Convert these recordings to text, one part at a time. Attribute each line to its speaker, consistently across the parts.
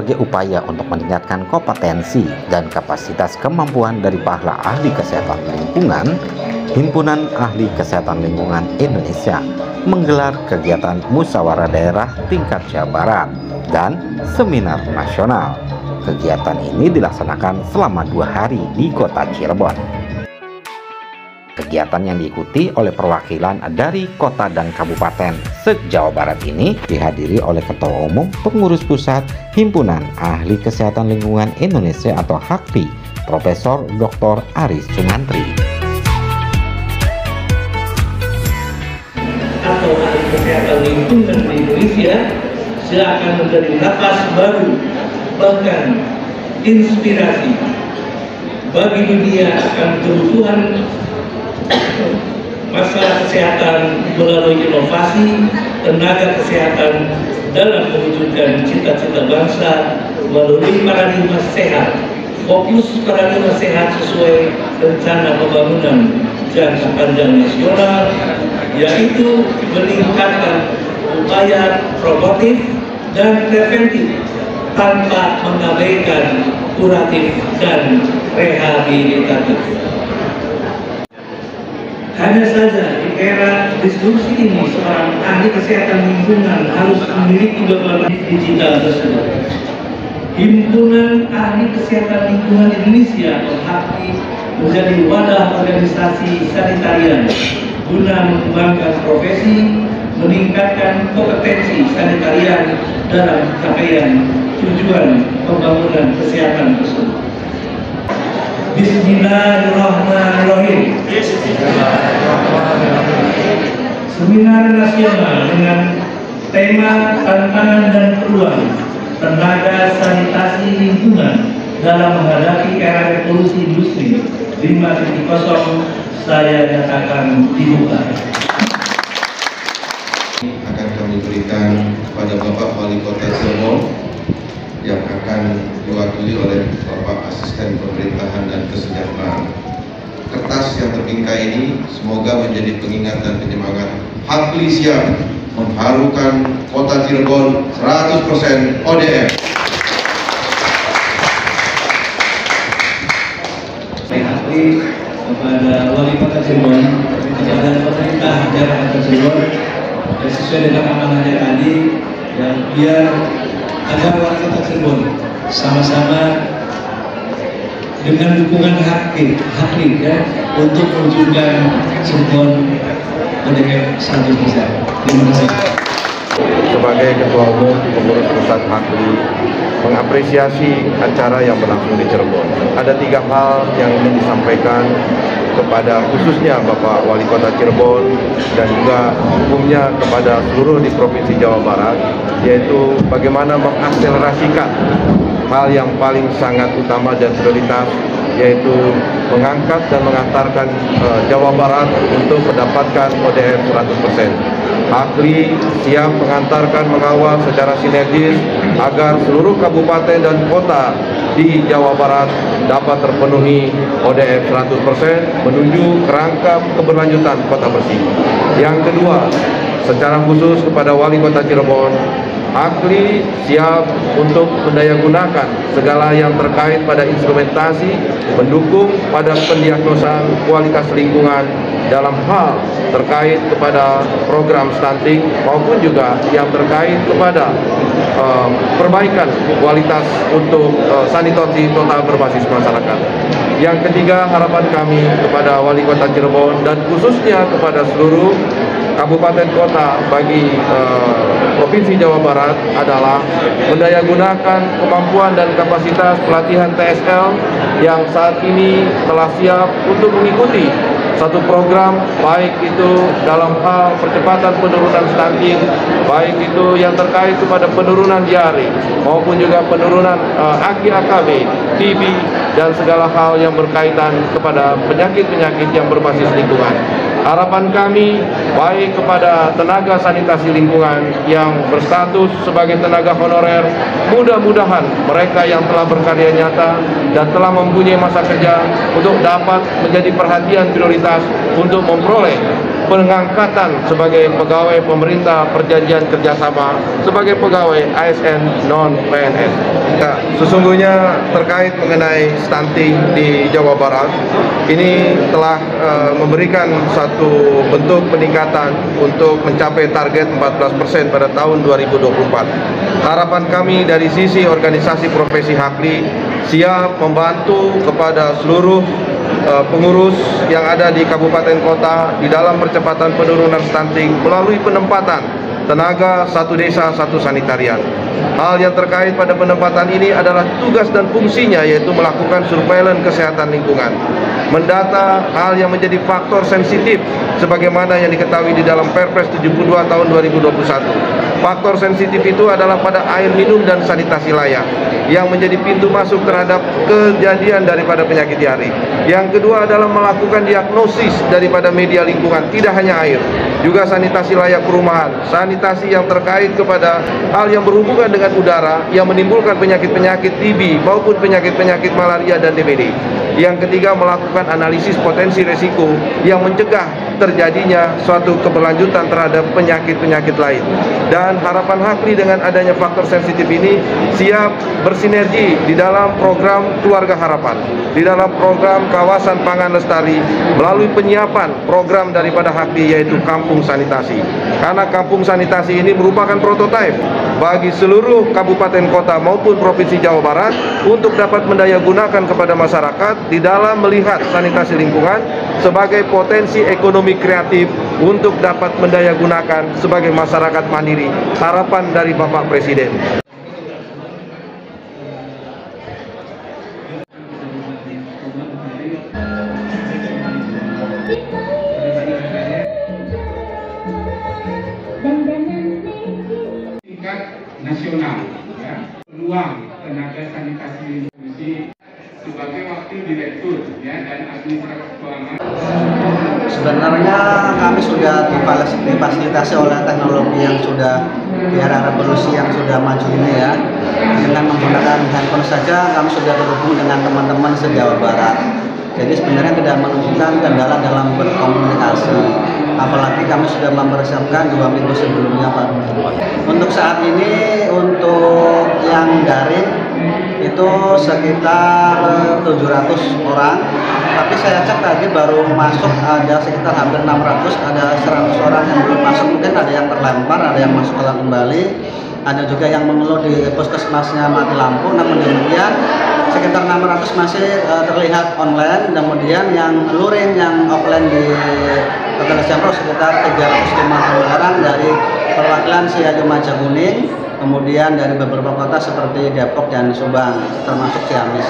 Speaker 1: sebagai upaya untuk meningkatkan kompetensi dan kapasitas kemampuan dari para ahli kesehatan lingkungan, Himpunan Ahli Kesehatan Lingkungan Indonesia menggelar kegiatan musyawarah daerah tingkat Jawa Barat dan seminar nasional. Kegiatan ini dilaksanakan selama 2 hari di kota Cirebon. Kegiatan yang diikuti oleh perwakilan dari kota dan kabupaten se-Jawa Barat ini dihadiri oleh Ketua Umum Pengurus Pusat Himpunan Ahli Kesehatan Lingkungan Indonesia atau HAKLI, Profesor Dr. Aris Sumantri.
Speaker 2: Atau Ahli Kesehatan Lingkungan di Indonesia seakan menjadi nafas baru, bahkan inspirasi bagi dunia akan kebutuhan masalah kesehatan melalui inovasi tenaga kesehatan dalam mewujudkan cita-cita bangsa melalui paradigma sehat, fokus paradigma sehat sesuai rencana pembangunan jangka panjang nasional, yaitu meningkatkan upaya promotif dan preventif tanpa mengabaikan kuratif dan rehabilitatif. Hanya saja di era disrupsi ini, seorang ahli kesehatan lingkungan harus memiliki beberapa digital tersebut. Himpunan Ahli Kesehatan Lingkungan Indonesia atau HAKLI menjadi wadah organisasi sanitarian guna mengembangkan profesi, meningkatkan kompetensi sanitarian dalam capaian tujuan pembangunan kesehatan tersebut. Bismillahirrahmanirrahim. Seminar nasional dengan tema tantangan dan peluang tenaga sanitasi lingkungan dalam menghadapi era revolusi industri 5.0 saya nyatakan dibuka.
Speaker 3: Akan kami berikan kepada Bapak Wali Kota Cirebon yang akan diwakili oleh Bapak Asisten Pemerintahan dan Kesejahteraan. Kertas yang terbingkai ini semoga menjadi pengingat dan penyemangat HAKLI siap mengharukan Kota Cirebon 100% ODM.
Speaker 2: HAKLI kepada Wali Kota Cirebon, kepada pemerintah daerah Kota Cirebon, sesuai dengan amanahnya tadi, yang biar agar Wali Kota Cirebon sama-sama dengan dukungan HAKLI ya, untuk mewujudkan Cirebon ODM 100%. Terima kasih.
Speaker 3: Sebagai Ketua Umum Pengurus Pusat HAKLI mengapresiasi acara yang berlangsung di Cirebon. Ada 3 hal yang ingin disampaikan kepada khususnya Bapak Wali Kota Cirebon dan juga umumnya kepada seluruh di Provinsi Jawa Barat, yaitu bagaimana mengakselerasikan hal yang paling sangat utama dan prioritas, yaitu mengangkat dan mengantarkan Jawa Barat untuk mendapatkan ODM 100%. HAKLI siap mengantarkan, mengawal secara sinergis agar seluruh kabupaten dan kota di Jawa Barat dapat terpenuhi ODM 100% menuju kerangka keberlanjutan kota bersih. Yang kedua, secara khusus kepada Wali Kota Cirebon, HAKLI siap untuk mendayagunakan segala yang terkait pada instrumentasi mendukung pada pendiagnosan kualitas lingkungan dalam hal terkait kepada program stunting maupun juga yang terkait kepada perbaikan kualitas untuk sanitasi total berbasis masyarakat. Yang ketiga, harapan kami kepada Wali Kota Cirebon dan khususnya kepada seluruh kabupaten kota bagi Provinsi Jawa Barat adalah mendayagunakan kemampuan dan kapasitas pelatihan TSL yang saat ini telah siap untuk mengikuti satu program, baik itu dalam hal percepatan penurunan stunting, baik itu yang terkait kepada penurunan diare maupun juga penurunan AKB, TB, dan segala hal yang berkaitan kepada penyakit-penyakit yang berbasis lingkungan. Harapan kami baik kepada tenaga sanitasi lingkungan yang berstatus sebagai tenaga honorer, mudah-mudahan mereka yang telah berkarya nyata dan telah mempunyai masa kerja untuk dapat menjadi perhatian prioritas untuk memperoleh pengangkatan sebagai pegawai pemerintah perjanjian kerjasama sebagai pegawai ASN non-PNS. Ya, sesungguhnya terkait mengenai stunting di Jawa Barat, ini telah memberikan satu bentuk peningkatan untuk mencapai target 14% pada tahun 2024. Harapan kami dari sisi organisasi profesi Hakli siap membantu kepada seluruh pengurus yang ada di kabupaten kota di dalam percepatan penurunan stunting melalui penempatan tenaga satu desa satu sanitarian. Hal yang terkait pada penempatan ini adalah tugas dan fungsinya, yaitu melakukan surveillance kesehatan lingkungan, mendata hal yang menjadi faktor sensitif sebagaimana yang diketahui di dalam Perpres 72 tahun 2021. Faktor sensitif itu adalah pada air minum dan sanitasi layak yang menjadi pintu masuk terhadap kejadian daripada penyakit diare. Yang kedua adalah melakukan diagnosis daripada media lingkungan, tidak hanya air, juga sanitasi layak perumahan, sanitasi yang terkait kepada hal yang berhubungan dengan udara yang menimbulkan penyakit-penyakit TB maupun penyakit-penyakit malaria dan DBD. Yang ketiga, melakukan analisis potensi resiko yang mencegah terjadinya suatu keberlanjutan terhadap penyakit-penyakit lain. Dan harapan Hakli dengan adanya faktor sensitif ini siap bersinergi di dalam program Keluarga Harapan, di dalam program Kawasan Pangan Lestari, melalui penyiapan program daripada Hakli yaitu Kampung Sanitasi. Karena Kampung Sanitasi ini merupakan prototipe bagi seluruh kabupaten kota maupun provinsi Jawa Barat untuk dapat mendayagunakan kepada masyarakat di dalam melihat sanitasi lingkungan sebagai potensi ekonomi kreatif untuk dapat mendayagunakan sebagai masyarakat mandiri. Harapan dari Bapak Presiden.
Speaker 4: Tingkat nasional, ya, peluang tenaga sanitasi fungsi sebagai wakil direktur, ya, dan administratif keuangan.
Speaker 5: Sebenarnya kami sudah difasilitasi oleh teknologi yang sudah di era revolusi yang sudah maju ini, ya. Dengan menggunakan handphone saja kami sudah terhubung dengan teman-teman se-Jawa Barat. Jadi sebenarnya tidak menunjukkan kendala dalam berkomunikasi. Apalagi kami sudah mempersiapkan 2 minggu sebelumnya, Pak. Untuk saat ini, untuk yang daring itu sekitar 700 orang. Tapi saya cek tadi baru masuk ada sekitar hampir 600, ada 100 orang yang belum masuk. Mungkin ada yang terlempar, ada yang masuk kembali. Ada juga yang mengeluh di puskesmasnya mati lampu. Namun demikian sekitar 600 masih terlihat online. Kemudian yang luring, yang offline di Kota Jamrong sekitar 350 orang dari perwakilan Siayu Majakuning, kemudian dari beberapa kota seperti Depok dan Subang, termasuk Ciamis.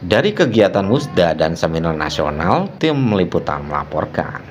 Speaker 1: Dari kegiatan Musda dan Seminar Nasional, tim liputan melaporkan.